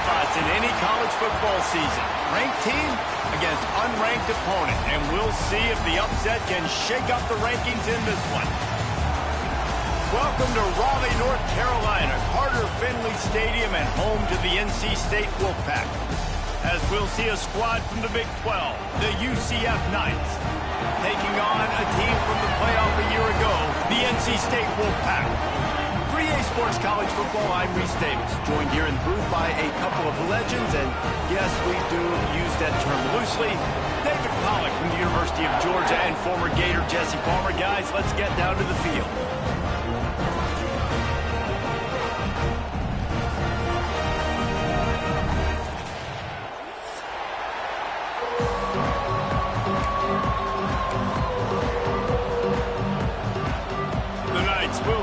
spots in any college football season. Ranked team against unranked opponent, and we'll see if the upset can shake up the rankings in this one. Welcome to Raleigh, North Carolina, Carter Finley Stadium, and home to the NC State Wolfpack. As we'll see a squad from the Big 12, the UCF Knights, taking on a team from the playoff a year ago, the NC State Wolfpack. For EA Sports College Football, I'm Reese Davis, joined here in the booth by a couple of legends, and yes, we do use that term loosely. David Pollack from the University of Georgia and former Gator Jesse Palmer. Guys, let's get down to the field.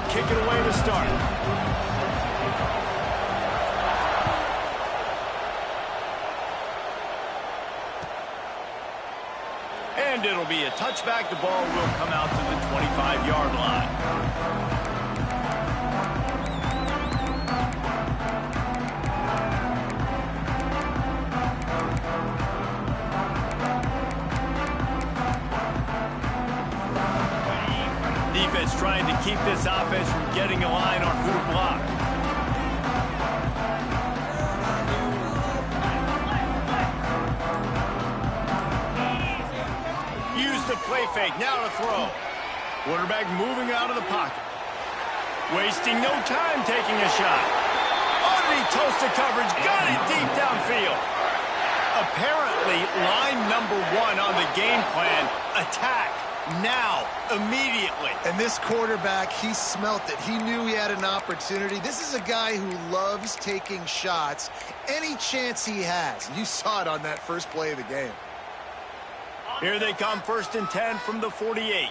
Kick it away to start. And it'll be a touchback. The ball will come out to the 25-yard line. Defense trying to keep this offense from getting a line on who to block. Use the play fake, now to throw. Quarterback moving out of the pocket. Wasting no time taking a shot. Underneath toasted coverage, got it deep downfield. Apparently, line number one on the game plan, attack. Now, immediately. And this quarterback, he smelt it. He knew he had an opportunity. This is a guy who loves taking shots any chance he has. You saw it on that first play of the game. Here they come, 1st and 10 from the 48.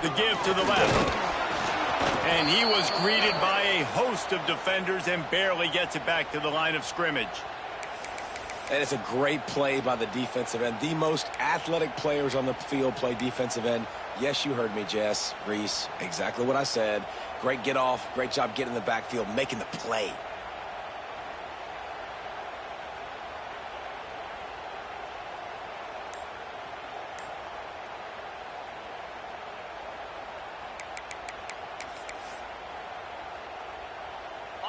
The give to the left. And he was greeted by a host of defenders and barely gets it back to the line of scrimmage. And it's a great play by the defensive end. The most athletic players on the field play defensive end. Yes, you heard me, Jess, Reese. Exactly what I said. Great get off. Great job getting in the backfield, making the play.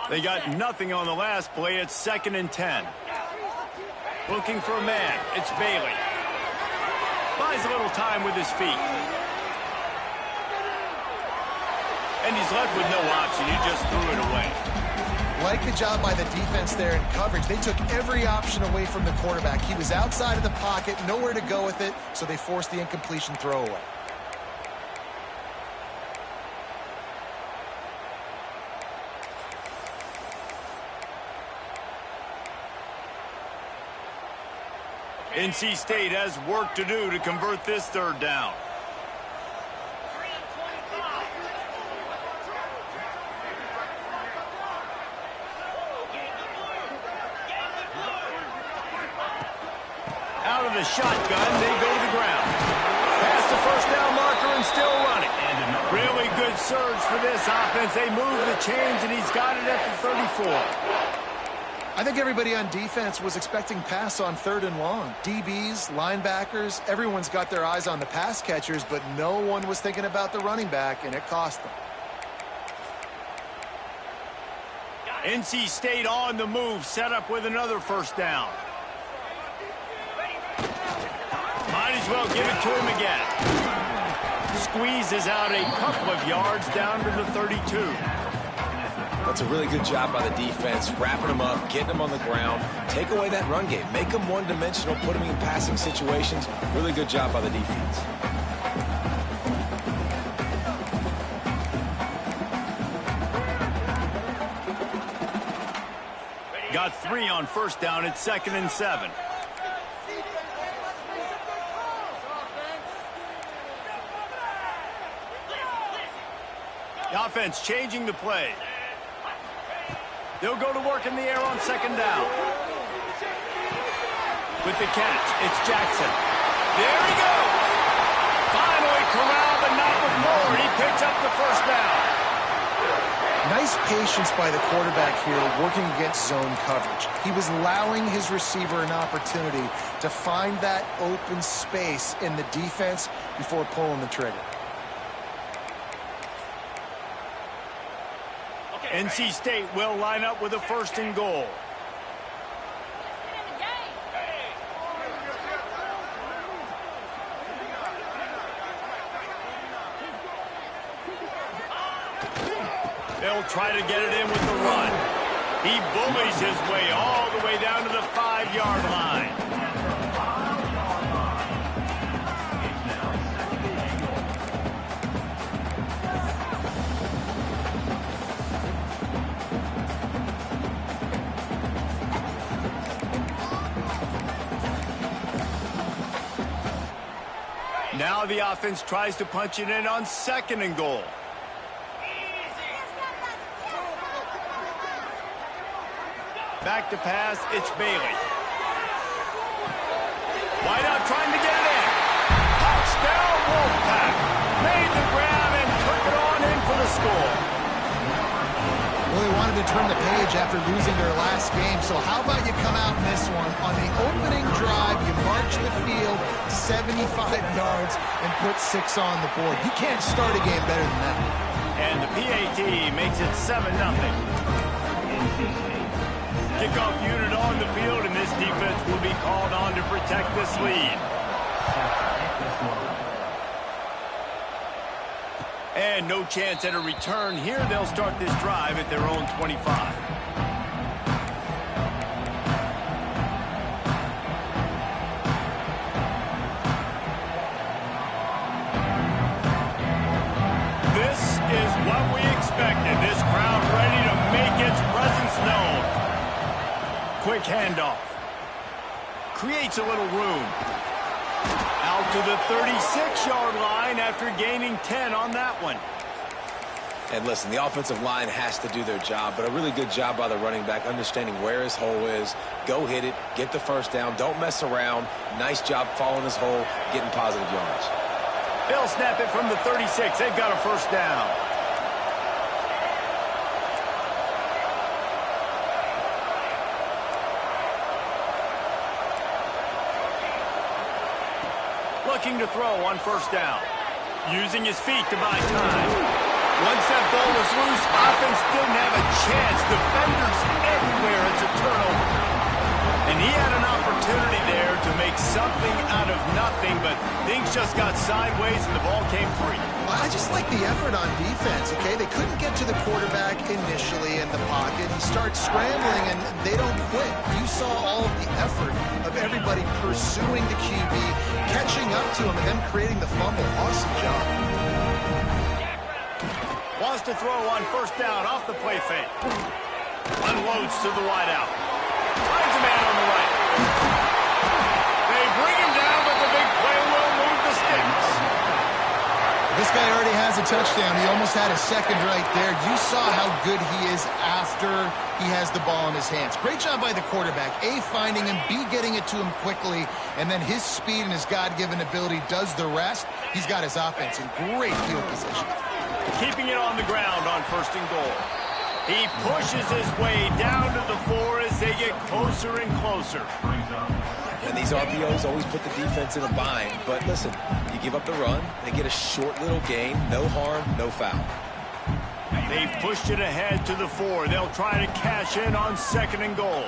They got nothing on the last play. It's 2nd and 10. Looking for a man. It's Bailey. Buys a little time with his feet. And he's left with no option. He just threw it away. Like the job by the defense there in coverage. They took every option away from the quarterback. He was outside of the pocket, nowhere to go with it, so they forced the incompletion throwaway. NC State has work to do to convert this 3rd down. Out of the shotgun, they go to the ground. Past the 1st down marker and still running. Really good surge for this offense. They move the chains, and he's got it at the 34. I think everybody on defense was expecting pass on 3rd and long. DBs, linebackers, everyone's got their eyes on the pass catchers, but no one was thinking about the running back, and it cost them. NC State on the move, set up with another 1st down. Might as well give it to him again. Squeezes out a couple of yards down to the 32. That's a really good job by the defense, wrapping them up, getting them on the ground, take away that run game, make them one-dimensional, put them in passing situations. Really good job by the defense. Got 3 on 1st down. It's 2nd and 7. The offense changing the play. They'll go to work in the air on 2nd down. With the catch, it's Jackson. There he goes. Finally corralled, but not with more. He picks up the 1st down. patience by the quarterback here working against zone coverage. He was allowing his receiver an opportunity to find that open space in the defense before pulling the trigger. NC State will line up with a 1st and goal. They'll try to get it in with the run. He bullies his way all the way down to the 5-yard line. Now the offense tries to punch it in on 2nd and goal. Back to pass, it's Bailey. Wide out trying to get it in. Touchdown, Wolfpack. Made the grab and took it on in for the score. Well, they wanted to turn the page after losing their last game, so how about you come out in this one? On the opening drive, you march the field 75 yards and put 6 on the board. You can't start a game better than that. And the PAT makes it 7-0. Kickoff unit on the field, and this defense will be called on to protect this lead. And no chance at a return here. They'll start this drive at their own 25. This is what we expected. This crowd ready to make its presence known. Quick handoff. Creates a little room. Out to the 36-yard line after gaining 10 on that one. And listen, the offensive line has to do their job, but a really good job by the running back understanding where his hole is. Go hit it, get the 1st down, don't mess around. Nice job following his hole, getting positive yards. They'll snap it from the 36. They've got a 1st down. Looking to throw on 1st down. Using his feet to buy time. Once that ball was loose, offense didn't have a chance. Defenders everywhere. It's a turnover. And he had an opportunity there to make something out of nothing, but things just got sideways and the ball came free. Well, I just like the effort on defense, okay? They couldn't get to the quarterback initially in the pocket. He starts scrambling, and they don't quit. You saw all of the effort of everybody pursuing the QB, catching up to him, and then creating the fumble. Awesome job. Wants to throw on 1st down off the play fake. Unloads to the wideout. Finds a man on the right. They bring him down, but the big play will move the sticks. This guy already has a touchdown. He almost had a 2nd right there. You saw how good he is after he has the ball in his hands. Great job by the quarterback. A, finding him, B, getting it to him quickly, and then his speed and his God-given ability does the rest. He's got his offense in great field position. Keeping it on the ground on 1st and goal. He pushes his way down to the 4 as they get closer and closer. And these RPOs always put the defense in a bind. But listen, you give up the run, they get a short little gain, no harm, no foul. They've pushed it ahead to the 4. They'll try to cash in on 2nd and goal.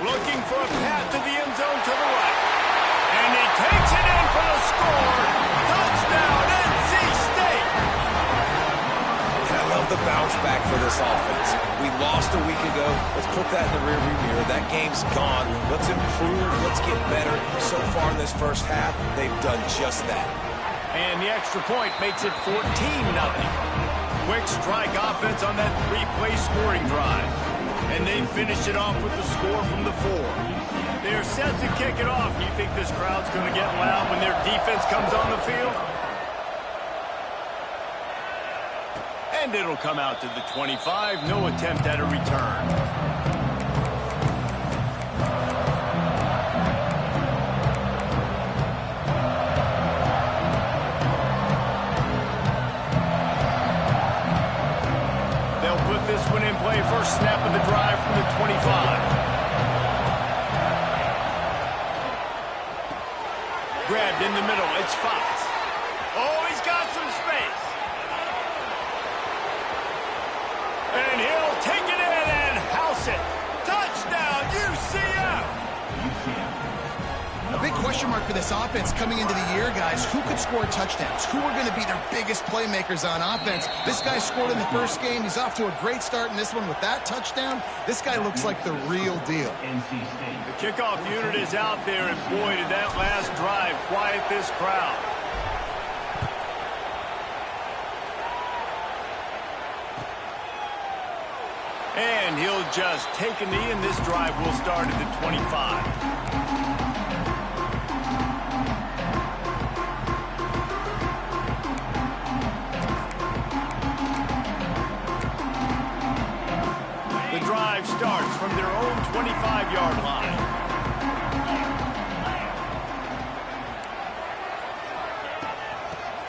Looking for a path to the end zone to the right. And he takes it in for the score. Touchdown, NC State. And I love the bounce back for this offense. We lost a week ago. Let's put that in the rearview mirror. That game's gone. Let's improve. Let's get better. So far in this 1st half, they've done just that. And the extra point makes it 14-0. Quick strike offense on that 3-play scoring drive. And they finish it off with the score from the 4. They're set to kick it off. You think this crowd's going to get loud when their defense comes on the field? And it'll come out to the 25. No attempt at a return. first snap of the drive from the 25. Grabbed in the middle. It's Fox. Oh, he's got some space. And he'll take it in and house it. Touchdown, UCF. A big question mark for this offense coming into the year, guys. Who could score touchdowns? Who are going to be their biggest playmakers on offense? This guy scored in the first game. He's off to a great start in this one with that touchdown. This guy looks like the real deal. The kickoff unit is out there, and boy, did that last drive quiet this crowd. And he'll just take a knee, and this drive will start at the 25. The drive starts from their own 25-yard line.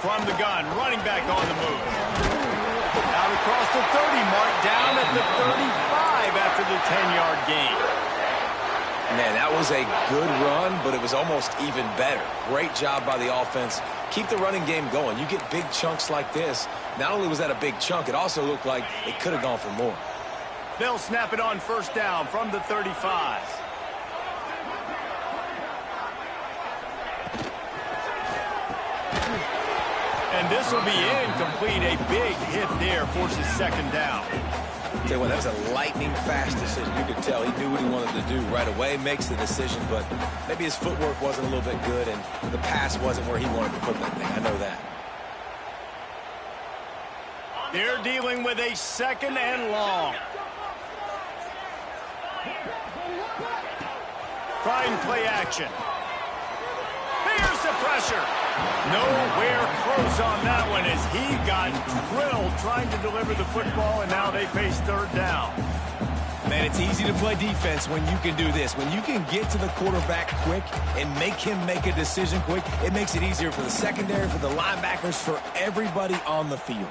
From the gun, running back on the move. Out across the 30 mark, down at the 35 after the 10-yard gain. Man, that was a good run, but it was almost even better. Great job by the offense. Keep the running game going. You get big chunks like this. Not only was that a big chunk, it also looked like it could have gone for more. They'll snap it on first down from the 35. And this will be incomplete. A big hit there forces second down. Tell you what, that was a lightning-fast decision. You could tell he knew what he wanted to do right away, makes the decision, but maybe his footwork wasn't a little bit good, and the pass wasn't where he wanted to put that thing. I know that. They're dealing with a second and long. Try and play action. Here's the pressure. Nowhere close on that one as he got drilled trying to deliver the football, and now they face third down. Man, it's easy to play defense when you can do this. When you can get to the quarterback quick and make him make a decision quick, it makes it easier for the secondary, for the linebackers, for everybody on the field.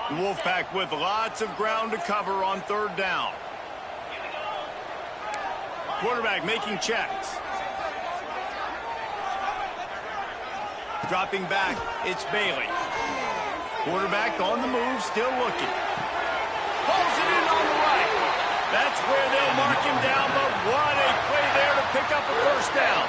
The Wolfpack with lots of ground to cover on third down. Quarterback making checks. Dropping back, it's Bailey. Quarterback on the move, still looking. Pulls it in on the right. That's where they'll mark him down, but what a play there to pick up a first down.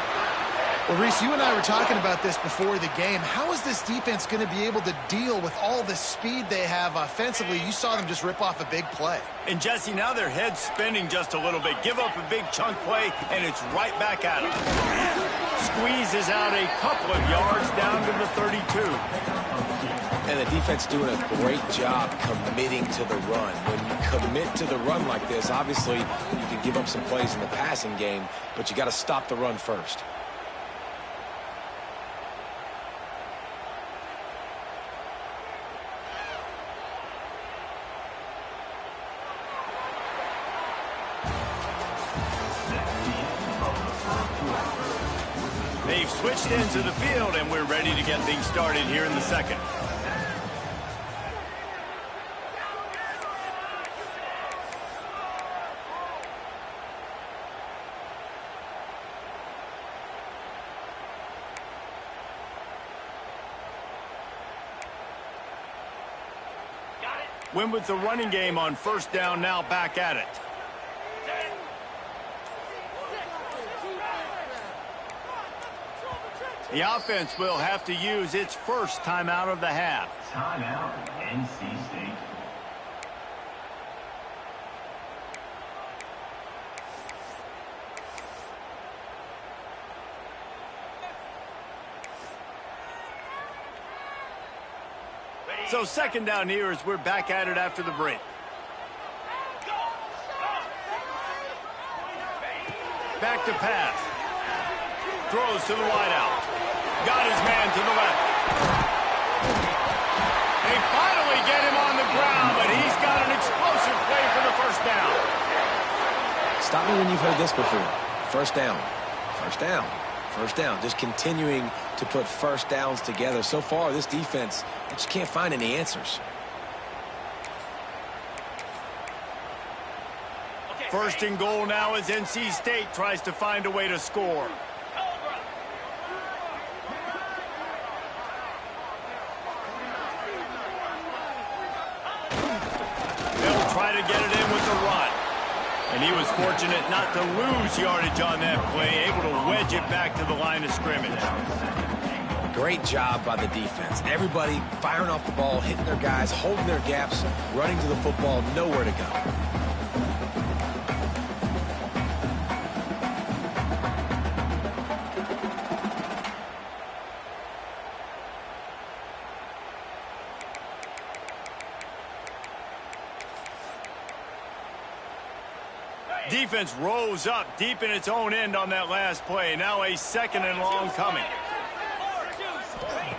Well, Reese, you and I were talking about this before the game. How is this defense going to be able to deal with all the speed they have offensively? You saw them just rip off a big play. And, Jesse, now their head's spinning just a little bit. Give up a big chunk play, and it's right back at them. Squeezes out a couple of yards down to the 32. And the defense doing a great job committing to the run. When you commit to the run like this, obviously you can give up some plays in the passing game, but you got to stop the run first. They've switched into the field, and we're ready to get things started here in the second. Win with the running game on first down, now back at it. The offense will have to use its first timeout of the half. Timeout, NC State. So second down here as we're back at it after the break. Back to pass. Throws to the wideout. Got his man to the left. They finally get him on the ground, but he's got an explosive play for the first down. Stop me when you've heard this before. First down. First down. First down. Just continuing to put first downs together. So far, this defense just can't find any answers. First and goal now as NC State tries to find a way to score. They'll try to get it in with the run. And he was fortunate not to lose yardage on that play, able to wedge it back to the line of scrimmage. Great job by the defense. Everybody firing off the ball, hitting their guys, holding their gaps, running to the football, nowhere to go. Defense rose up deep in its own end on that last play. Now a second and long coming.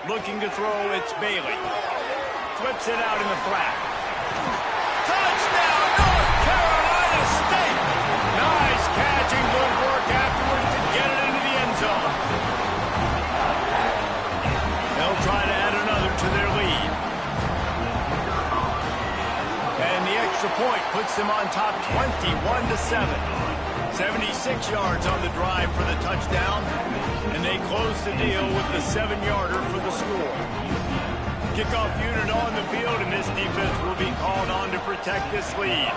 Looking to throw, it's Bailey. Flips it out in the flat. Touchdown, North Carolina State! Nice catch and good work afterwards to get it into the end zone. They'll try to add another to their lead. And the extra point puts them on top 21-7. 76 yards on the drive for the touchdown. And they close the deal with the 7-yarder for the score. Kickoff unit on the field, and this defense will be called on to protect this lead.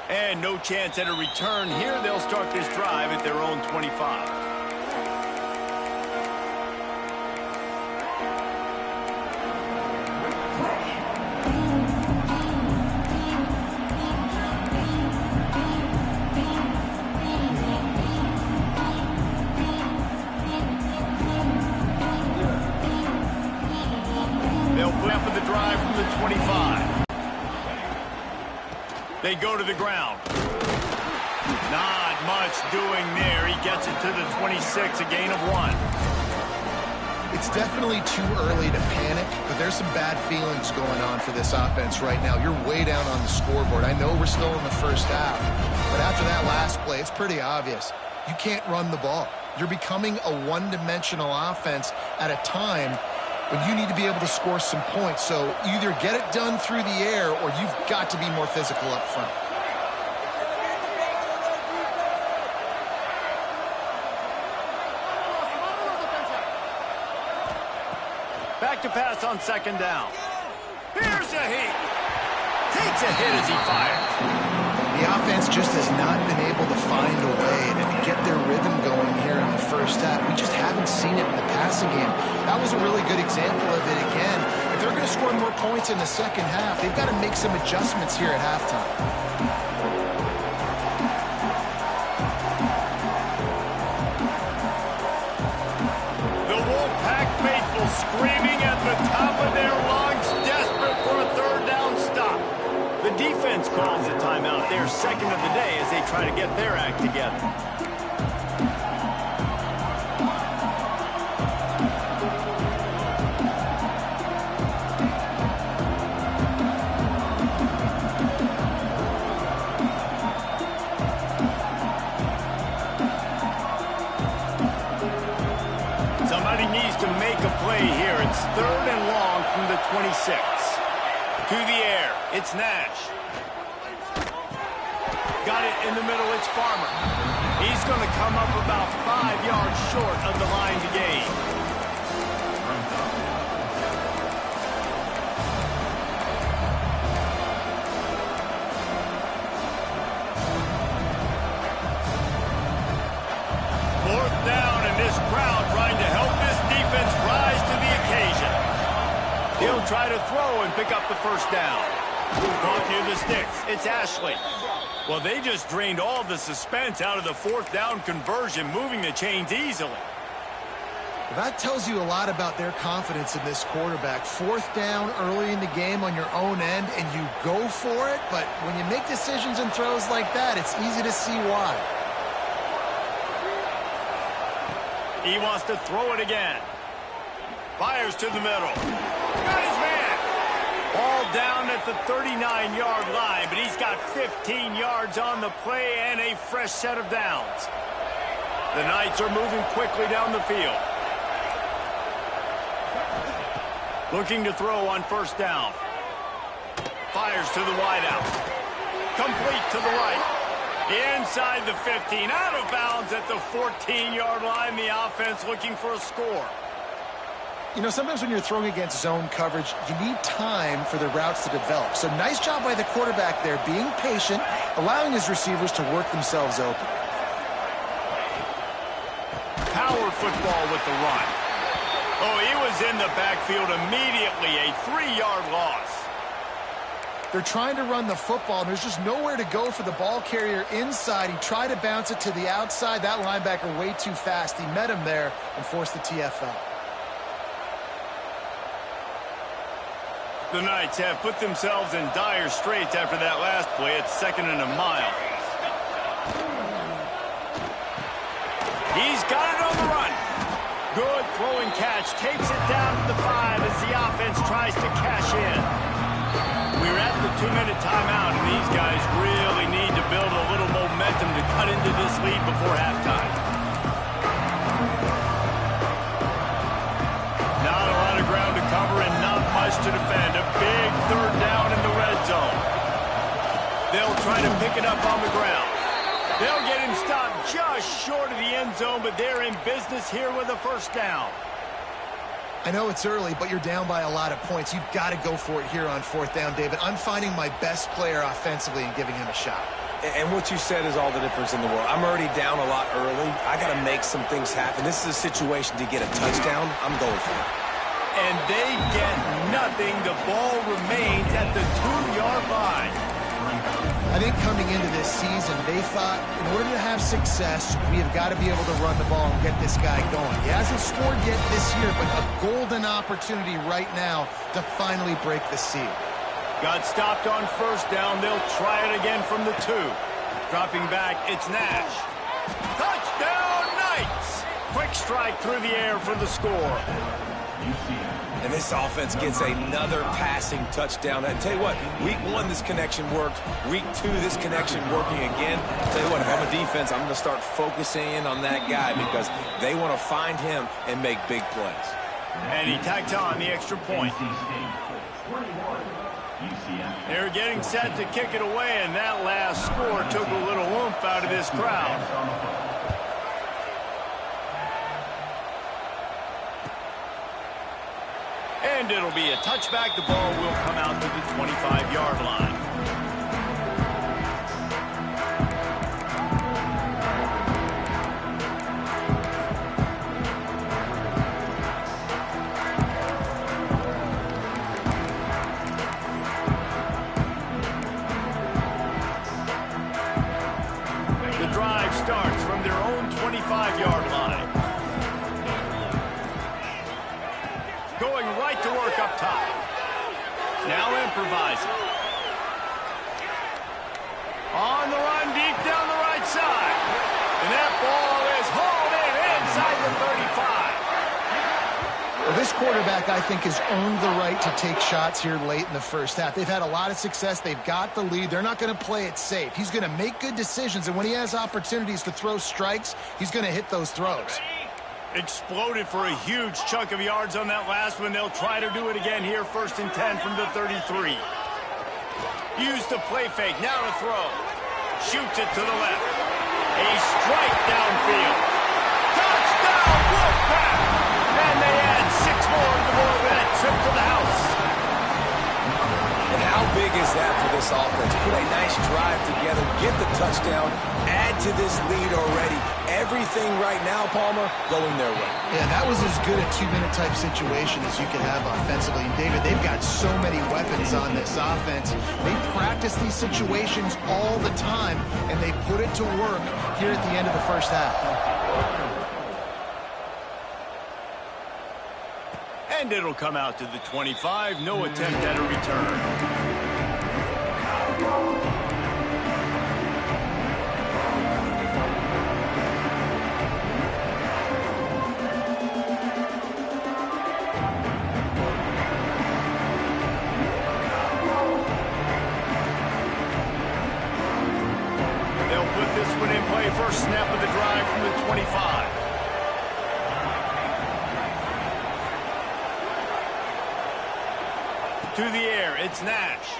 And no chance at a return here. They'll start this drive at their own 25. They go to the ground. Not much doing there. He gets it to the 26, a gain of 1. It's definitely too early to panic, but there's some bad feelings going on for this offense right now. You're way down on the scoreboard. I know we're still in the first half, but after that last play, it's pretty obvious. You can't run the ball. You're becoming a one-dimensional offense at a time when you need to be able to score some points. So either get it done through the air or you've got to be more physical up front. Back to pass on second down. Here's a heat. Takes a hit as he fires. The offense just has not been able to find a way to get their rhythm going here in the first half. We just haven't seen it in the passing game. That was a really good example of it again. If they're going to score more points in the second half, they've got to make some adjustments here at halftime. The Wolfpack faithful screaming at the top of their lungs, desperate for a third down stop. The defense calls a timeout, their second of the day, as they try to get their act together. Somebody needs to make a play here. It's third and long from the 26. To the air, it's Nash. Got it in the middle, it's Farmer. He's going to come up about 5 yards short of the line to gain. Fourth down, and this crowd trying to help this defense rise to the occasion. He'll try to throw and pick up the first down. Caught near the sticks. It's Ashley. Well, they just drained all the suspense out of the fourth down conversion, moving the chains easily. That tells you a lot about their confidence in this quarterback. Fourth down early in the game on your own end, and you go for it. But when you make decisions and throws like that, it's easy to see why. He wants to throw it again. Fires to the middle. Got his man. Ball down at the 39-yard line, but he's got 15 yards on the play and a fresh set of downs. The Knights are moving quickly down the field. Looking to throw on first down. Fires to the wideout. Complete to the right. Inside the 15. Out of bounds at the 14-yard line. The offense looking for a score. You know, sometimes when you're throwing against zone coverage, you need time for the routes to develop. So nice job by the quarterback there, being patient, allowing his receivers to work themselves open. Power football with the run. Oh, he was in the backfield immediately. A 3-yard loss. They're trying to run the football, and there's just nowhere to go for the ball carrier inside. He tried to bounce it to the outside. That linebacker way too fast. He met him there and forced the TFL. The Knights have put themselves in dire straits after that last play. It's 2nd and a mile. He's got it on the run. Good throwing catch. Takes it down to the 5 as the offense tries to cash in. We're at the 2-minute timeout, and these guys really need to build a little momentum to cut into this lead before halftime. Not a lot of ground to cover and not much to defend. A big 3rd down in the red zone. They'll try to pick it up on the ground. They'll get him stopped just short of the end zone, but they're in business here with a 1st down. I know it's early, but you're down by a lot of points. You've got to go for it here on 4th down, David. I'm finding my best player offensively and giving him a shot. And what you said is all the difference in the world. I'm already down a lot early. I got to make some things happen. This is a situation to get a touchdown. I'm going for it. And they get nothing. The ball remains at the 2-yard line. I think coming into this season, they thought in order to have success, we have got to be able to run the ball and get this guy going. He hasn't scored yet this year, but a golden opportunity right now to finally break the seal. Got stopped on 1st down. They'll try it again from the 2. Dropping back, it's Nash. Touchdown, Knights! Quick strike through the air for the score. UCF. And this offense gets another passing touchdown. I tell you what, week 1, this connection worked. Week 2, this connection working again. I tell you what, if I'm a defense, I'm going to start focusing in on that guy because they want to find him and make big plays. And he tacked on the extra point. They're getting set to kick it away, and that last score took a little oomph out of this crowd. And it'll be a touchback. The ball will come out to the 25-yard line. The drive starts from their own 25-yard line. Going right to work up top. Now improvising. On the run, deep down the right side. And that ball is hauled in inside the 35. Well, this quarterback, I think, has earned the right to take shots here late in the 1st half. They've had a lot of success. They've got the lead. They're not going to play it safe. He's going to make good decisions, and when he has opportunities to throw strikes, he's going to hit those throws. Exploded for a huge chunk of yards on that last one. They'll try to do it again here, 1st and 10 from the 33. Use the play fake, now to throw. Shoots it to the left. A strike downfield. Touchdown, Wolfpack! And they add 6 more to the board with that trip to the house. And how big is that for this offense? Put a nice drive together, get the touchdown, add to this lead already. Everything right now, Palmer, going their way. Yeah, that was as good a 2-minute type situation as you can have offensively. And David, they've got so many weapons on this offense. They practice these situations all the time, and they put it to work here at the end of the 1st half. And it'll come out to the 25. No attempt at a return. First snap of the drive from the 25. To the air, it's Nash.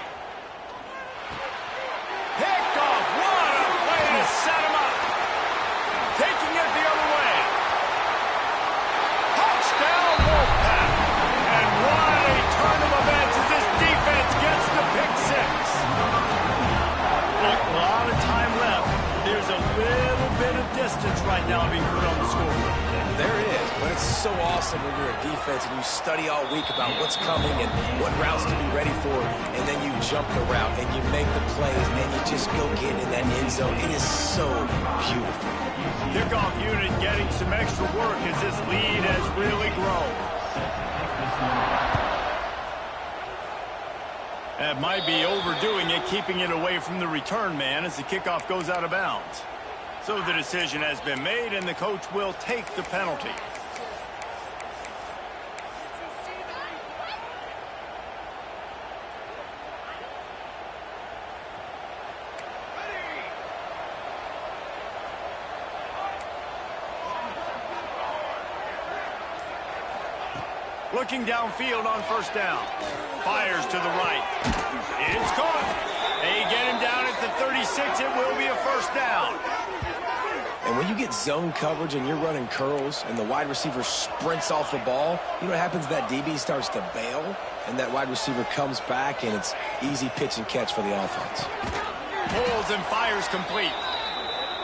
distance right now being put on the scoreboard. There is, but it's so awesome when you're a defense and you study all week about what's coming and what routes to be ready for, and then you jump the route and you make the plays and you just go get in that end zone. It is so beautiful. Kickoff unit getting some extra work as this lead has really grown. That might be overdoing it, keeping it away from the return man as the kickoff goes out of bounds. So the decision has been made, and the coach will take the penalty. Looking downfield on first down. Fires to the right. It's caught. They get him down at the 36. It will be a first down. And when you get zone coverage and you're running curls and the wide receiver sprints off the ball, you know what happens? That DB starts to bail, and that wide receiver comes back, and it's easy pitch and catch for the offense. Pulls and fires complete.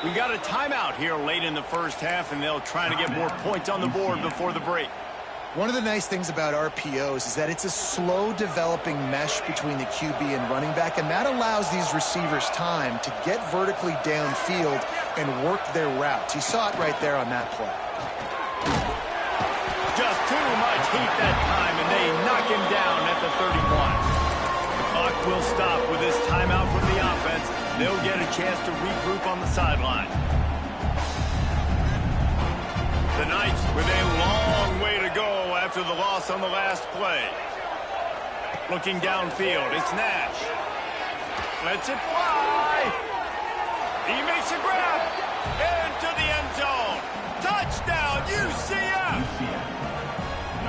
We got a timeout here late in the first half, and they'll try to get more points on the board before the break. One of the nice things about RPOs is that it's a slow developing mesh between the QB and running back, and that allows these receivers time to get vertically downfield and work their routes. You saw it right there on that play. Just too much heat that time, and they knock him down at the 31. The clock will stop with this timeout from the offense. They'll get a chance to regroup on the sideline. The Knights with a long way to go after the loss on the last play. Looking downfield, it's Nash. Lets it fly. He makes a grab. Into the end zone. Touchdown, UCF!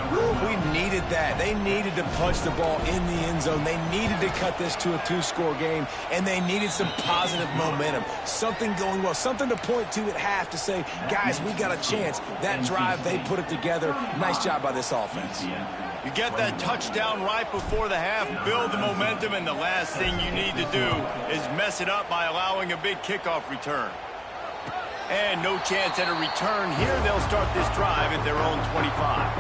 We needed that. They needed to punch the ball in the end zone. They needed to cut this to a two-score game, and they needed some positive momentum. Something going well, something to point to at half to say, guys, we got a chance. That drive, they put it together. Nice job by this offense. You get that touchdown right before the half, build the momentum, and the last thing you need to do is mess it up by allowing a big kickoff return. And no chance at a return here. They'll start this drive at their own 25.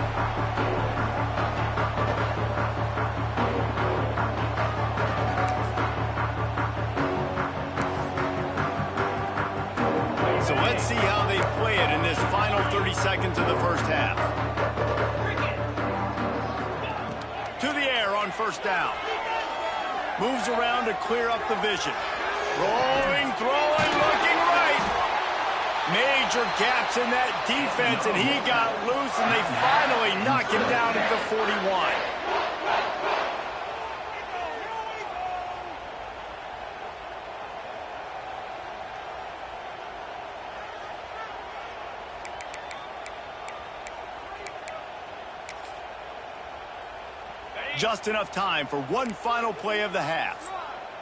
So let's see how they play it in this final 30 seconds of the first half. To the air on first down. Moves around to clear up the vision. Rolling, throwing, looking right. Major gaps in that defense, and he got loose, and they finally knock him down at the 41. Just enough time for one final play of the half.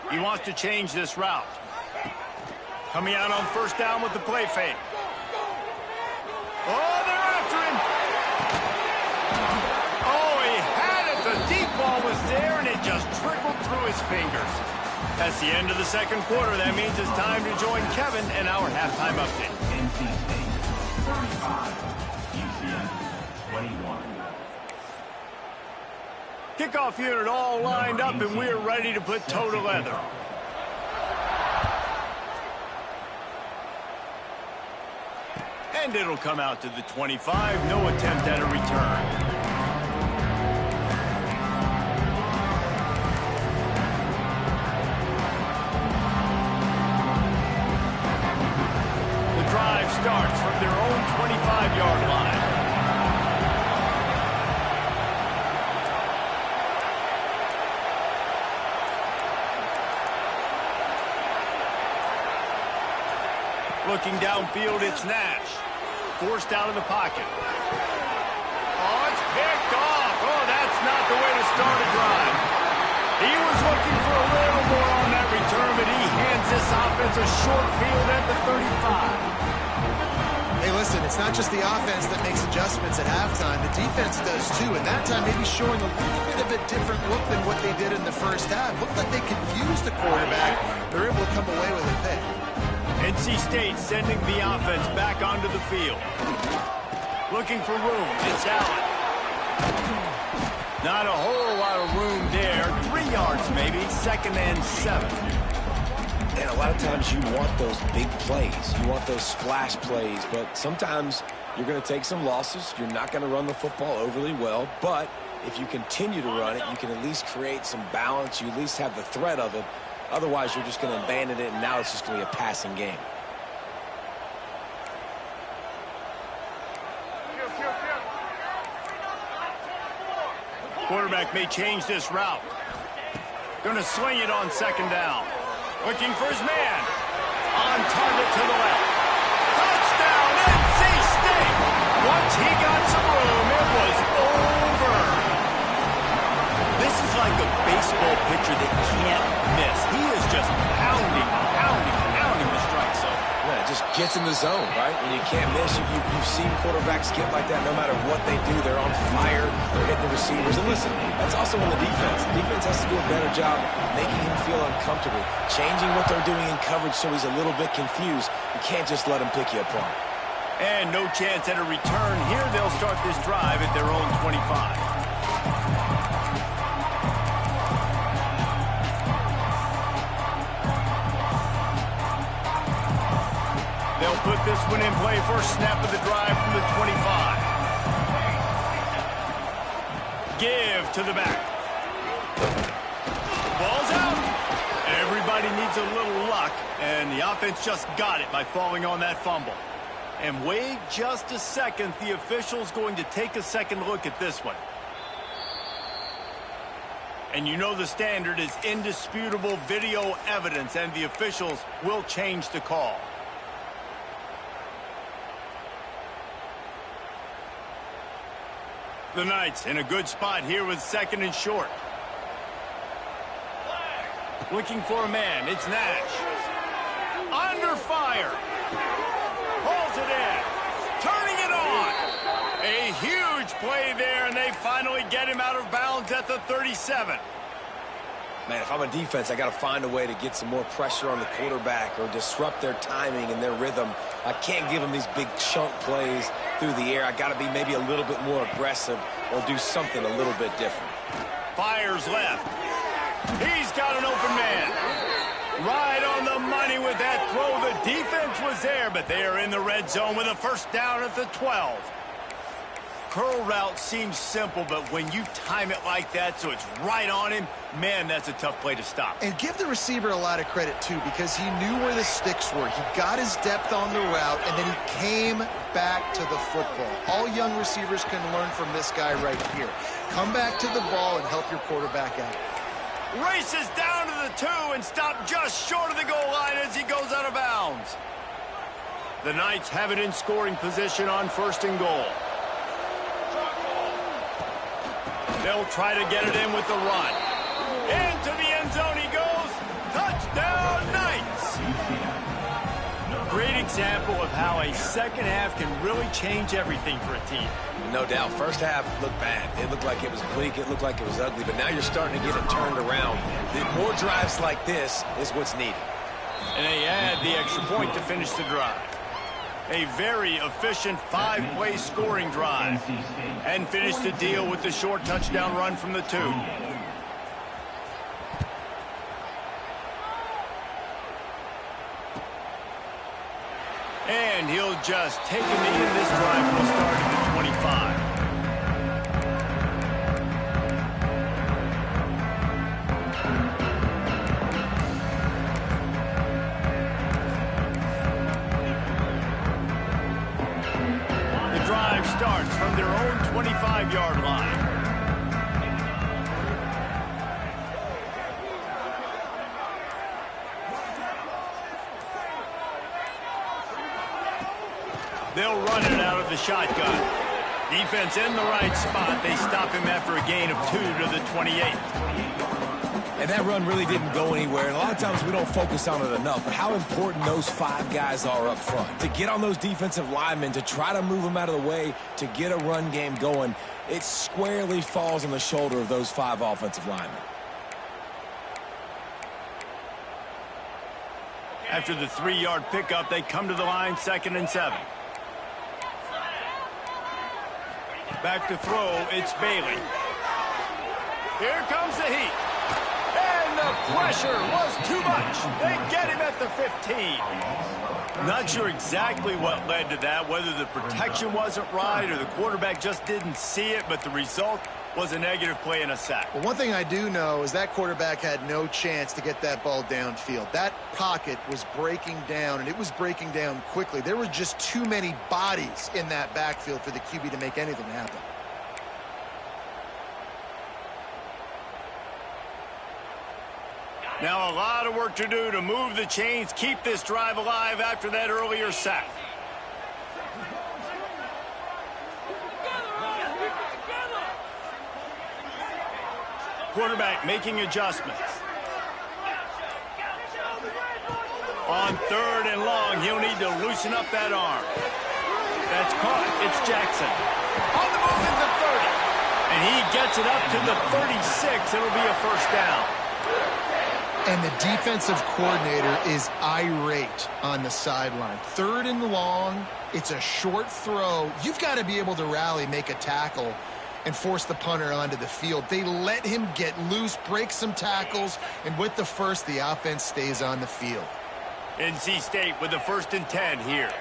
He wants to change this route. Coming out on first down with the play fake. Oh, they're after him. Oh, he had it. The deep ball was there, and it just trickled through his fingers. That's the end of the second quarter. That means it's time to join Kevin in our halftime update. NC State 35, UCF 21. Kickoff unit all lined up, and we're ready to put toe to leather. And it'll come out to the 25. No attempt at a return. The drive starts from their own 25-yard line. Looking downfield, it's Nash. Forced out of the pocket. Oh, it's picked off. Oh, that's not the way to start a drive. He was looking for a little more on that return, but he hands this offense a short field at the 35. Hey, listen, it's not just the offense that makes adjustments at halftime. The defense does too, and that time maybe showing a little bit of a different look than what they did in the first half. Looked like they confused the quarterback. They're able to come away with a pick. And NC State sending the offense back onto the field. Looking for room. It's Allen. Not a whole lot of room there. 3 yards maybe. 2nd and 7. And a lot of times you want those big plays. You want those splash plays. But sometimes you're going to take some losses. You're not going to run the football overly well. But if you continue to run it, you can at least create some balance. You at least have the threat of it. Otherwise, you're just going to abandon it, and now it's just going to be a passing game. Quarterback may change this route. Going to swing it on 2nd down. Looking for his man. On target to the left. Touchdown, NC State! Once he got some room, it was over. This is like a baseball pitcher that can't miss. He is just pounding the strike zone. Yeah, it just gets in the zone, right? When you can't miss, you've seen quarterbacks get like that no matter what they do. They're on fire. They're hitting the receivers. And listen, that's also on the defense. The defense has to do a better job making him feel uncomfortable, changing what they're doing in coverage so he's a little bit confused. You can't just let him pick you apart. And no chance at a return here. They'll start this drive at their own 25. They'll put this one in play. First snap of the drive from the 25. Give to the back. Ball's out. Everybody needs a little luck, and the offense just got it by falling on that fumble. And wait just a second. The official's going to take a second look at this one. And you know the standard is indisputable video evidence, and the officials will change the call. The Knights in a good spot here with 2nd and short. Looking for a man. It's Nash. Under fire. Pulls it in. Turning it on. A huge play there, and they finally get him out of bounds at the 37. Man, if I'm a defense, I got to find a way to get some more pressure on the quarterback or disrupt their timing and their rhythm. I can't give them these big chunk plays through the air. I got to be maybe a little bit more aggressive or do something a little bit different. Fires left. He's got an open man. Right on the money with that throw. The defense was there, but they are in the red zone with a first down at the 12. Curl route seems simple, but when you time it like that so it's right on him, man, that's a tough play to stop. And give the receiver a lot of credit, too, because he knew where the sticks were. He got his depth on the route, and then he came back to the football. All young receivers can learn from this guy right here. Come back to the ball and help your quarterback out. Races down to the 2 and stopped just short of the goal line as he goes out of bounds. The Knights have it in scoring position on 1st and goal. They'll try to get it in with the run. Into the end zone he goes. Touchdown, Knights! Great example of how a second half can really change everything for a team. No doubt. First half looked bad. It looked like it was bleak. It looked like it was ugly. But now you're starting to get it turned around. More drives like this is what's needed. And they add the extra point to finish the drive. A very efficient 5-play scoring drive. And finish the deal with the short touchdown run from the 2. And he'll just take a knee, and this drive will start at the 25. The drive starts from their own 25-yard line. They'll run it out of the shotgun. Defense in the right spot. They stop him after a gain of 2 to the 28. And that run really didn't go anywhere. And a lot of times we don't focus on it enough. But how important those 5 guys are up front. To get on those defensive linemen, to try to move them out of the way, to get a run game going, it squarely falls on the shoulder of those 5 offensive linemen. After the 3-yard pickup, they come to the line, 2nd and 7. Back to throw, it's Bailey. Here comes the heat. And the pressure was too much. They get him at the 15. Not sure exactly what led to that, whether the protection wasn't right or the quarterback just didn't see it, but the result was a negative play and a sack. Well, one thing I do know is that quarterback had no chance to get that ball downfield. That pocket was breaking down, and it was breaking down quickly. There were just too many bodies in that backfield for the QB to make anything happen. Now a lot of work to do to move the chains, keep this drive alive after that earlier sack. Quarterback making adjustments. On 3rd and long, he'll need to loosen up that arm. That's caught. It's Jackson. On the move at the 30. And he gets it up to the 36. It'll be a first down. And the defensive coordinator is irate on the sideline. 3rd and long, it's a short throw. You've got to be able to rally, make a tackle, and force the punter onto the field. They let him get loose, break some tackles, and with the first, the offense stays on the field. NC State with the 1st and 10 here.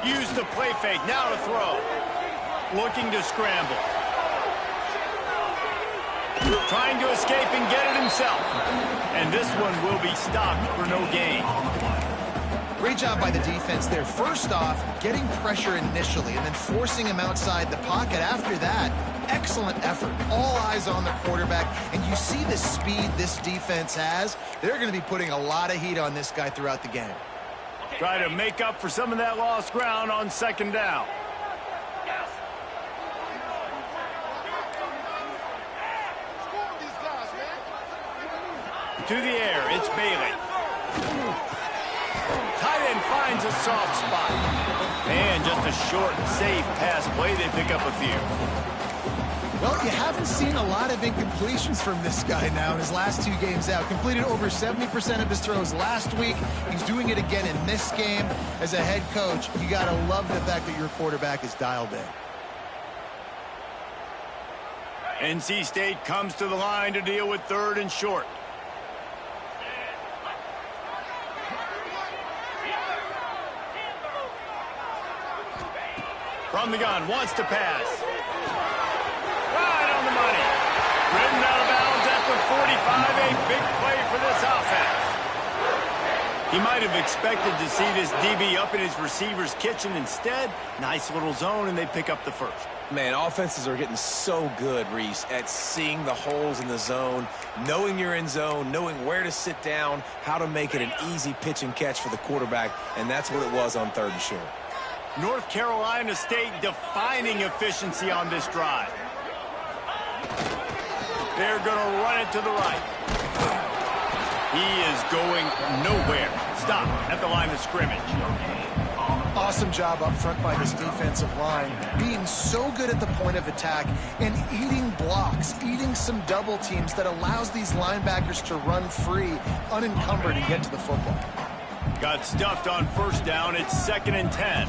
Use the play fake, now to throw. Looking to scramble. Trying to escape and get it himself. And this one will be stopped for no gain. Great job by the defense there. First off, getting pressure initially and then forcing him outside the pocket. After that, excellent effort. All eyes on the quarterback. And you see the speed this defense has. They're going to be putting a lot of heat on this guy throughout the game. Try to make up for some of that lost ground on 2nd down. To the air, it's Bailey. Tight end finds a soft spot. And just a short, safe pass play. They pick up a few. Well, you haven't seen a lot of incompletions from this guy now in his last 2 games out. Completed over 70% of his throws last week. He's doing it again in this game. As a head coach, you got to love the fact that your quarterback is dialed in. NC State comes to the line to deal with 3rd and short. From the gun, wants to pass. Right on the money. Ridden out of bounds at the 45. A big play for this offense. He might have expected to see this DB up in his receiver's kitchen. Instead, nice little zone, and they pick up the first. Man, offenses are getting so good, Reese, at seeing the holes in the zone, knowing you're in zone, knowing where to sit down, how to make it an easy pitch and catch for the quarterback, and that's what it was on 3rd and short. North Carolina State defining efficiency on this drive. They're going to run it to the right. He is going nowhere. Stop at the line of scrimmage. Awesome job up front by this defensive line, being so good at the point of attack and eating blocks, eating some double teams that allows these linebackers to run free, unencumbered, and get to the football. Got stuffed on 1st down. It's 2nd and 10.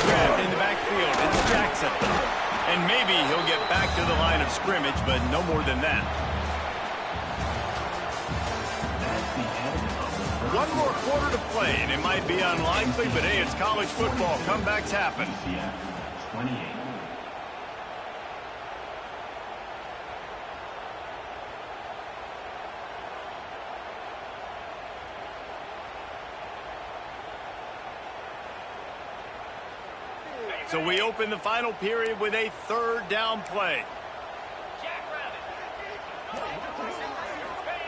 Grabbed in the backfield. It's Jackson. And maybe he'll get back to the line of scrimmage, but no more than that. One more quarter to play, and it might be unlikely, but hey, it's college football. Comebacks happen. UCF 28. So we open the final period with a 3rd down play.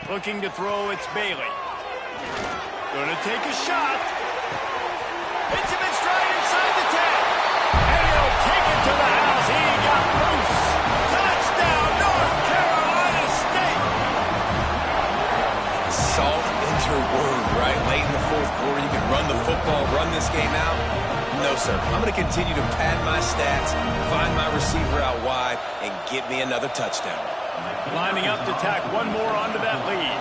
Looking to throw, it's Bailey. Gonna take a shot. Hits him in stride inside the 10. And he'll take it to the house. He got loose. Touchdown, North Carolina State. Salt into your wound, right? Late in the 4th quarter, you can run the football, run this game out. No, sir. I'm going to continue to pad my stats, find my receiver out wide, and get me another touchdown. Lining up to tack one more onto that lead.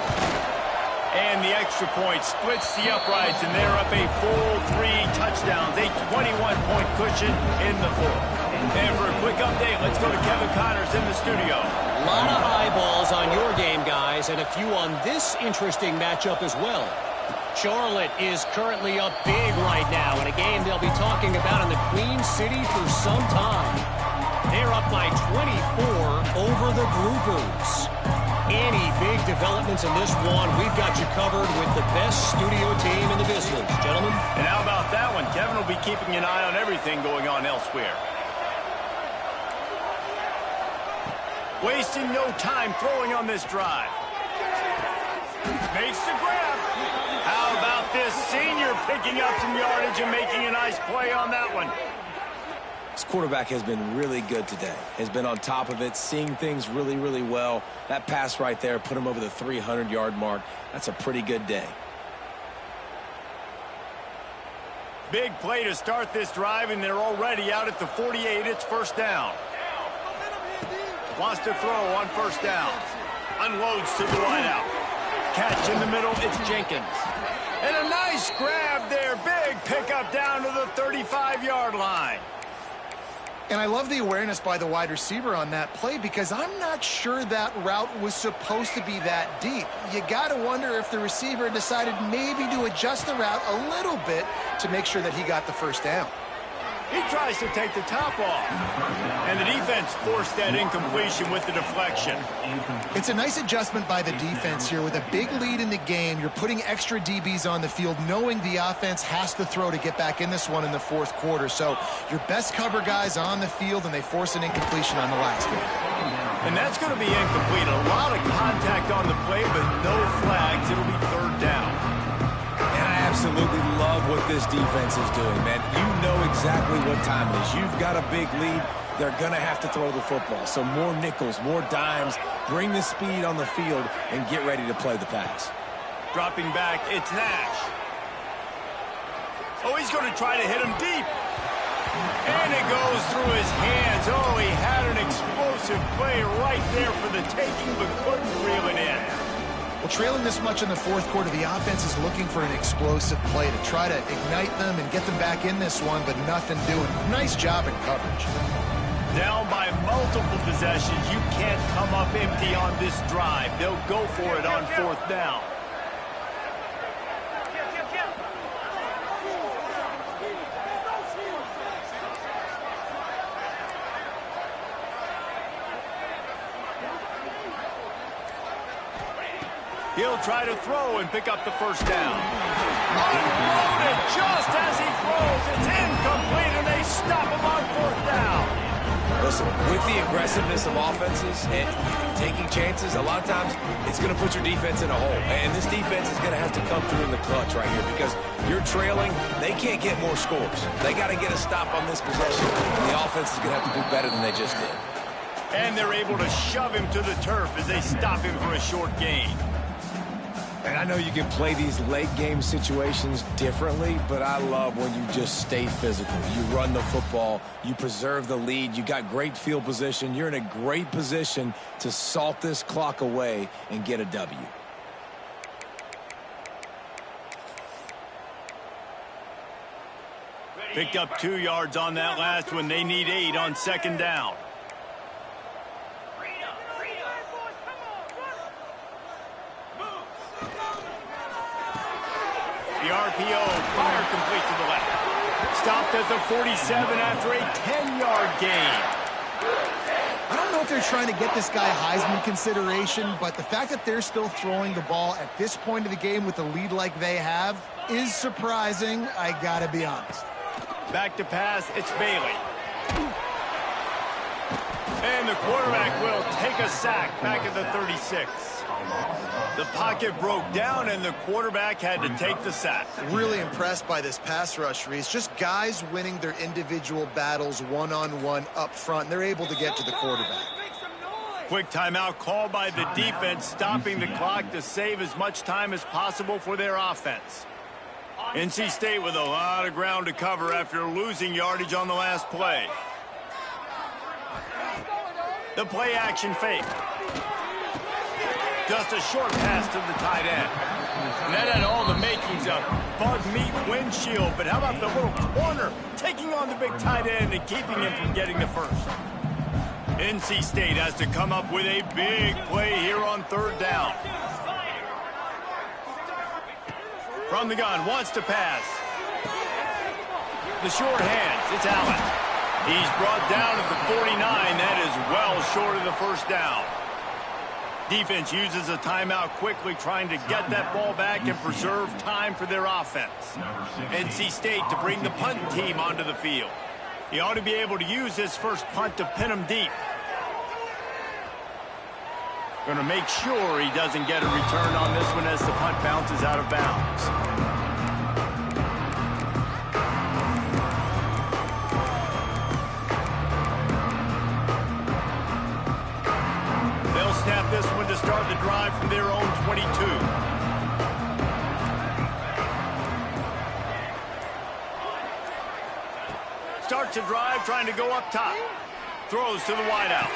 And the extra point splits the uprights, and they're up a full 3 touchdowns, a 21-point cushion in the fourth. And for a quick update, let's go to Kevin Connors in the studio. A lot of eyeballs on your game, guys, and a few on this interesting matchup as well. Charlotte is currently up big right now in a game they'll be talking about in the Queen City for some time. They're up by 24 over the Groupers. Any big developments in this one, we've got you covered with the best studio team in the business, gentlemen. And how about that one? Kevin will be keeping an eye on everything going on elsewhere. Wasting no time throwing on this drive. Makes the grab. How about this senior picking up some yardage and making a nice play on that one? This quarterback has been really good today. Has been on top of it, seeing things really, really well. That pass right there put him over the 300-yard mark. That's a pretty good day. Big play to start this drive, and they're already out at the 48. It's first down. Wants to throw on first down. Unloads to the wideout. Catch in the middle, it's Jenkins. And a nice grab there. Big pickup down to the 35-yard line. And I love the awareness by the wide receiver on that play because I'm not sure that route was supposed to be that deep. You got to wonder if the receiver decided maybe to adjust the route a little bit to make sure that he got the first down. He tries to take the top off. And the defense forced that incompletion with the deflection. It's a nice adjustment by the defense here. With a big lead in the game, you're putting extra DBs on the field, knowing the offense has to throw to get back in this one in the fourth quarter. So your best cover guys on the field, and they force an incompletion on the last one. And that's going to be incomplete. A lot of contact on the play, but no flags. It'll be third down. And I absolutely love what this defense is doing, man. You know exactly what time it is. You've got a big lead. They're going to have to throw the football. So more nickels, more dimes. Bring the speed on the field and get ready to play the pass. Dropping back, it's Nash. Oh, he's going to try to hit him deep. And it goes through his hands. Oh, he had an explosive play right there for the taking, but couldn't reel it in. Well, trailing this much in the fourth quarter, the offense is looking for an explosive play to try to ignite them and get them back in this one, but nothing doing. Nice job in coverage. Down by multiple possessions. You can't come up empty on this drive. They'll go for it on fourth down. He'll try to throw and pick up the first down. Unloaded just as he throws. It's incomplete, and they stop him on fourth down. Listen, with the aggressiveness of offenses and taking chances, a lot of times it's going to put your defense in a hole. And this defense is going to have to come through in the clutch right here because you're trailing. They can't get more scores. They got to get a stop on this possession. And the offense is going to have to do better than they just did. And they're able to shove him to the turf as they stop him for a short gain. And I know you can play these late game situations differently, but I love when you just stay physical. You run the football, you preserve the lead, you got great field position, you're in a great position to salt this clock away and get a W. Picked up 2 yards on that last one. They need 8 on second down. The RPO, fire complete to the left. Stopped at the 47 after a 10-yard gain. I don't know if they're trying to get this guy Heisman consideration, but the fact that they're still throwing the ball at this point of the game with a lead like they have is surprising, I gotta be honest. Back to pass, it's Bailey. And the quarterback will take a sack back at the 36. The pocket broke down, and the quarterback had to take the sack. Really impressed by this pass rush, Reese. Just guys winning their individual battles one-on-one up front. They're able to get to the quarterback. Quick timeout called by the defense, stopping the clock to save as much time as possible for their offense. NC State with a lot of ground to cover after losing yardage on the last play. The play action fake. Just a short pass to the tight end. And that had all the makings of bug meat windshield, but how about the little corner taking on the big tight end and keeping him from getting the first? NC State has to come up with a big play here on third down. From the gun, wants to pass. The short hands, it's Allen. He's brought down at the 49. That is well short of the first down. Defense uses a timeout quickly, trying to get that ball back and preserve time for their offense. NC State to bring the punt team onto the field. He ought to be able to use his first punt to pin him deep. Going to make sure he doesn't get a return on this one as the punt bounces out of bounds. They'll snap this one to start the drive from their own 22. Starts a drive trying to go up top. Throws to the wideout.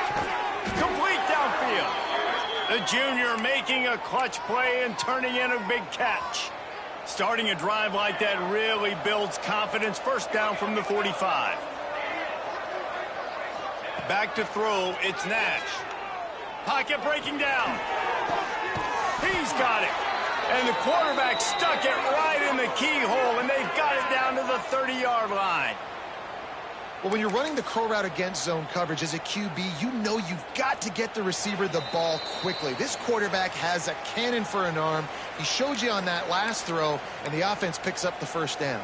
Complete downfield. The junior making a clutch play and turning in a big catch. Starting a drive like that really builds confidence. First down from the 45. Back to throw, it's Nash. Pocket breaking down. He's got it. And the quarterback stuck it right in the keyhole, and they've got it down to the 30-yard line. Well, when you're running the curl route against zone coverage as a QB, you know you've got to get the receiver the ball quickly. This quarterback has a cannon for an arm. He showed you on that last throw, and the offense picks up the first down.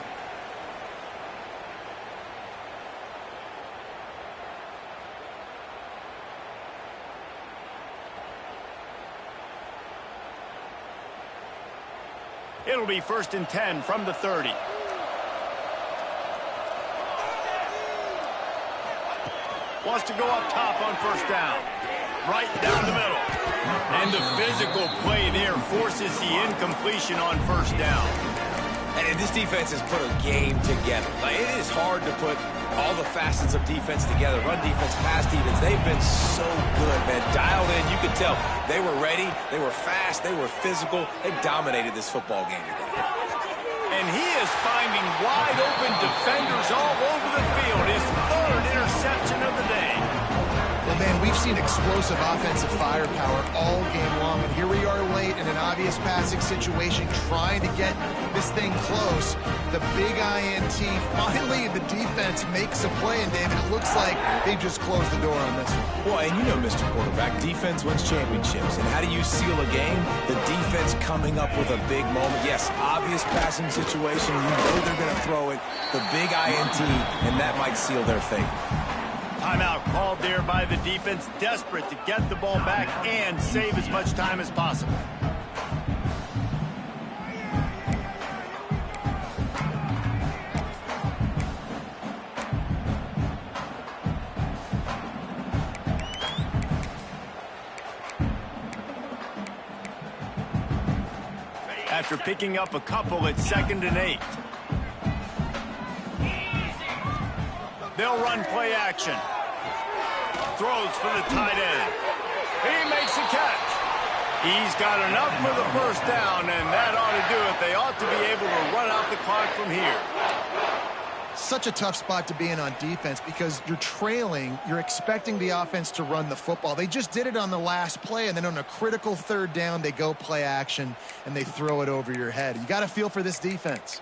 It'll be 1st and 10 from the 30. Wants to go up top on first down. Right down the middle. And the physical play there forces the incompletion on first down. And this defense has put a game together. Like, it is hard to put all the facets of defense together. Run defense, pass defense. They've been so good, man. Dialed in. You could tell they were ready. They were fast. They were physical. They dominated this football game today. And he is finding wide open defenders all over the field. His third interception of the day. Well, man, we've seen explosive offensive firepower all game long, and here we are late in an obvious passing situation trying to get this thing close. The big INT, finally the defense makes a play, and David, it looks like they've just closed the door on this one. Boy, and you know, Mr. Quarterback, defense wins championships. And how do you seal a game? The defense coming up with a big moment. Yes, obvious passing situation. You know they're going to throw it. The big INT, and that might seal their fate. Timeout called there by the defense, desperate to get the ball back and save as much time as possible. After picking up a couple, it's 2nd and 8. They'll run play action. Throws for the tight end. He makes a catch. He's got enough for the first down, and that ought to do it. They ought to be able to run out the clock from here. Such a tough spot to be in on defense because you're trailing. You're expecting the offense to run the football. They just did it on the last play, and then on a critical third down, they go play action, and they throw it over your head. You got to feel for this defense.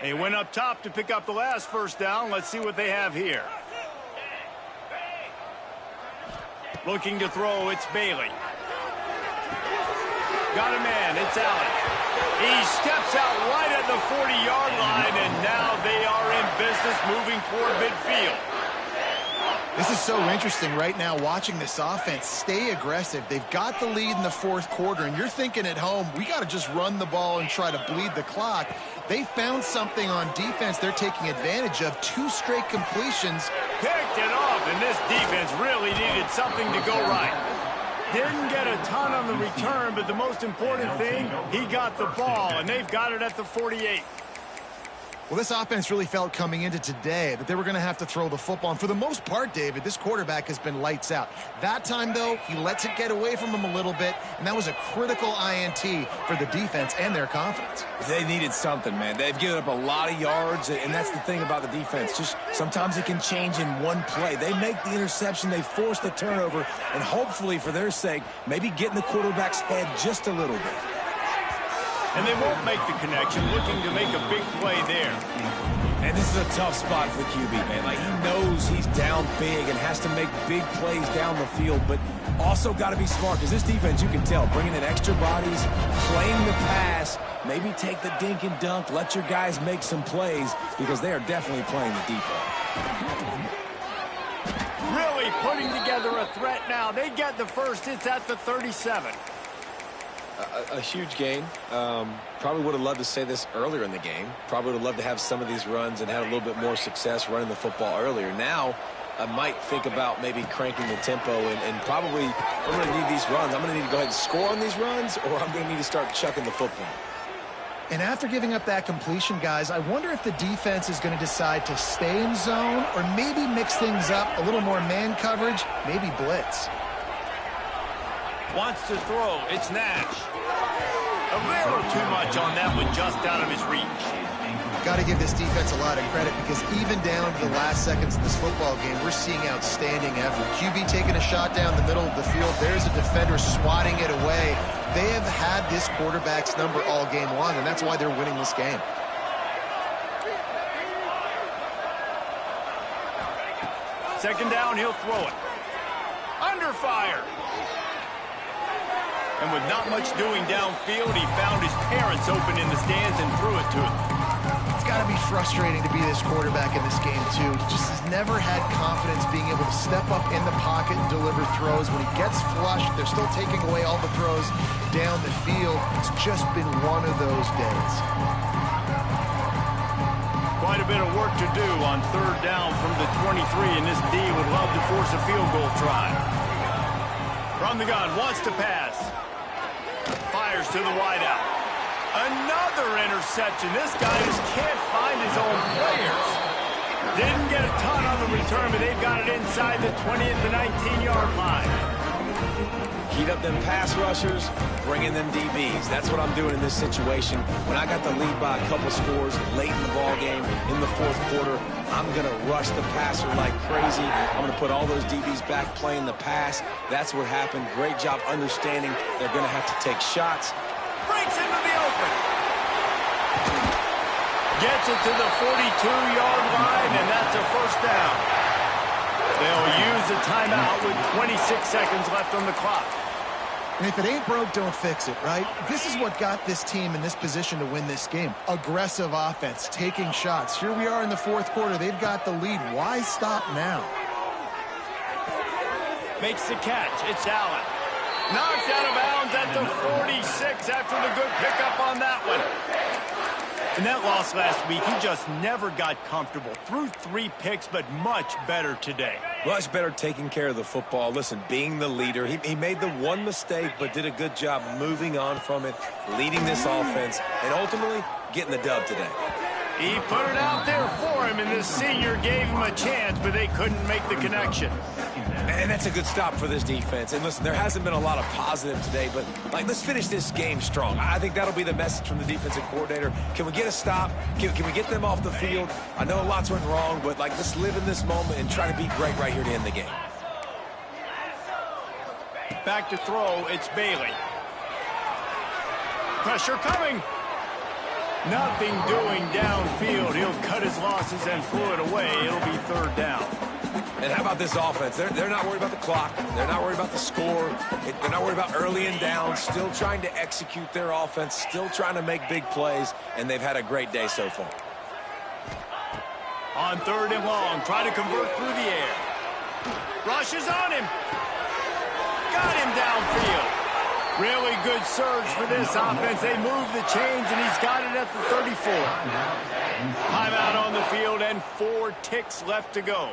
They went up top to pick up the last first down. Let's see what they have here. Looking to throw, it's Bailey. Got a man, it's Allen. He steps out right at the 40-yard line, and now they are in business moving toward midfield. This is so interesting right now watching this offense stay aggressive. They've got the lead in the fourth quarter, and you're thinking at home, we got to just run the ball and try to bleed the clock. They found something on defense they're taking advantage of. 2 straight completions. Picked it off, and this defense really needed something to go right. Didn't get a ton on the return, but the most important thing, he got the ball, and they've got it at the 48. Well, this offense really felt coming into today that they were going to have to throw the football. And for the most part, David, this quarterback has been lights out. That time, though, he lets it get away from him a little bit, and that was a critical INT for the defense and their confidence. They needed something, man. They've given up a lot of yards, and that's the thing about the defense. Just sometimes it can change in one play. They make the interception, they force the turnover, and hopefully, for their sake, maybe get in the quarterback's head just a little bit. And they won't make the connection, looking to make a big play there. And this is a tough spot for the QB, man. Like, he knows he's down big and has to make big plays down the field, but also got to be smart, because this defense, you can tell, bringing in extra bodies, playing the pass, maybe take the dink and dunk, let your guys make some plays, because they are definitely playing the deep ball. Really putting together a threat now. They get the first. It's at the 37. A huge gain. Probably would have loved to say this earlier in the game. Probably would have loved to have some of these runs and had a little bit more success running the football earlier. Now, I might think about maybe cranking the tempo and probably, I'm going to need these runs. I'm going to need to go ahead and score on these runs, or I'm going to need to start chucking the football. And after giving up that completion, guys, I wonder if the defense is going to decide to stay in zone or maybe mix things up, a little more man coverage, maybe blitz. Wants to throw. It's Nash. A little too much on that one, just out of his reach. Got to give this defense a lot of credit, because even down to the last seconds of this football game, we're seeing outstanding effort. QB taking a shot down the middle of the field. There's a defender swatting it away. They have had this quarterback's number all game long, and that's why they're winning this game. Second down, he'll throw it. Under fire. And with not much doing downfield, he found his parents open in the stands and threw it to him. It's got to be frustrating to be this quarterback in this game, too. He just has never had confidence being able to step up in the pocket and deliver throws. When he gets flushed, they're still taking away all the throws down the field. It's just been one of those days. Quite a bit of work to do on third down from the 23, and this D would love to force a field goal try. From the gun, wants to pass. Fires to the wideout. Another interception. This guy just can't find his own players. Didn't get a ton on the return, but they've got it inside the 20 at the 19-yard line. Heat up them pass rushers, bring in them DBs. That's what I'm doing in this situation. When I got the lead by a couple scores late in the ball game in the fourth quarter, I'm going to rush the passer like crazy. I'm going to put all those DBs back playing the pass. That's what happened. Great job understanding they're going to have to take shots. Breaks into the open. Gets it to the 42-yard line, and that's a first down. They'll use a timeout with 26 seconds left on the clock. And if it ain't broke, don't fix it, right? This is what got this team in this position to win this game. Aggressive offense, taking shots. Here we are in the fourth quarter. They've got the lead. Why stop now? Makes the catch. It's Allen. Knocked out of bounds at the 46 after the good pickup on that one. In that loss last week, he just never got comfortable. Threw 3 picks, but much better today. Much better taking care of the football. Listen, being the leader, he made the one mistake, but did a good job moving on from it, leading this offense, and ultimately getting the dub today. He put it out there for him, and this senior gave him a chance, but they couldn't make the connection. And that's a good stop for this defense. And listen, there hasn't been a lot of positive today, but let's finish this game strong. I think that'll be the message from the defensive coordinator. Can we get a stop? Can we get them off the field? I know lots went wrong, but let's live in this moment and try to be great right here to end the game. Back to throw, it's Bailey. Pressure coming. Nothing doing downfield. He'll cut his losses and throw it away. It'll be third down. And how about this offense? They're not worried about the clock. They're not worried about the score. They're not worried about early and down. Still trying to execute their offense. Still trying to make big plays. And they've had a great day so far. On third and long, try to convert through the air. Rushes on him. Got him downfield. Really good surge for this offense. They move the chains, and he's got it at the 34. Timeout on the field and 4 ticks left to go.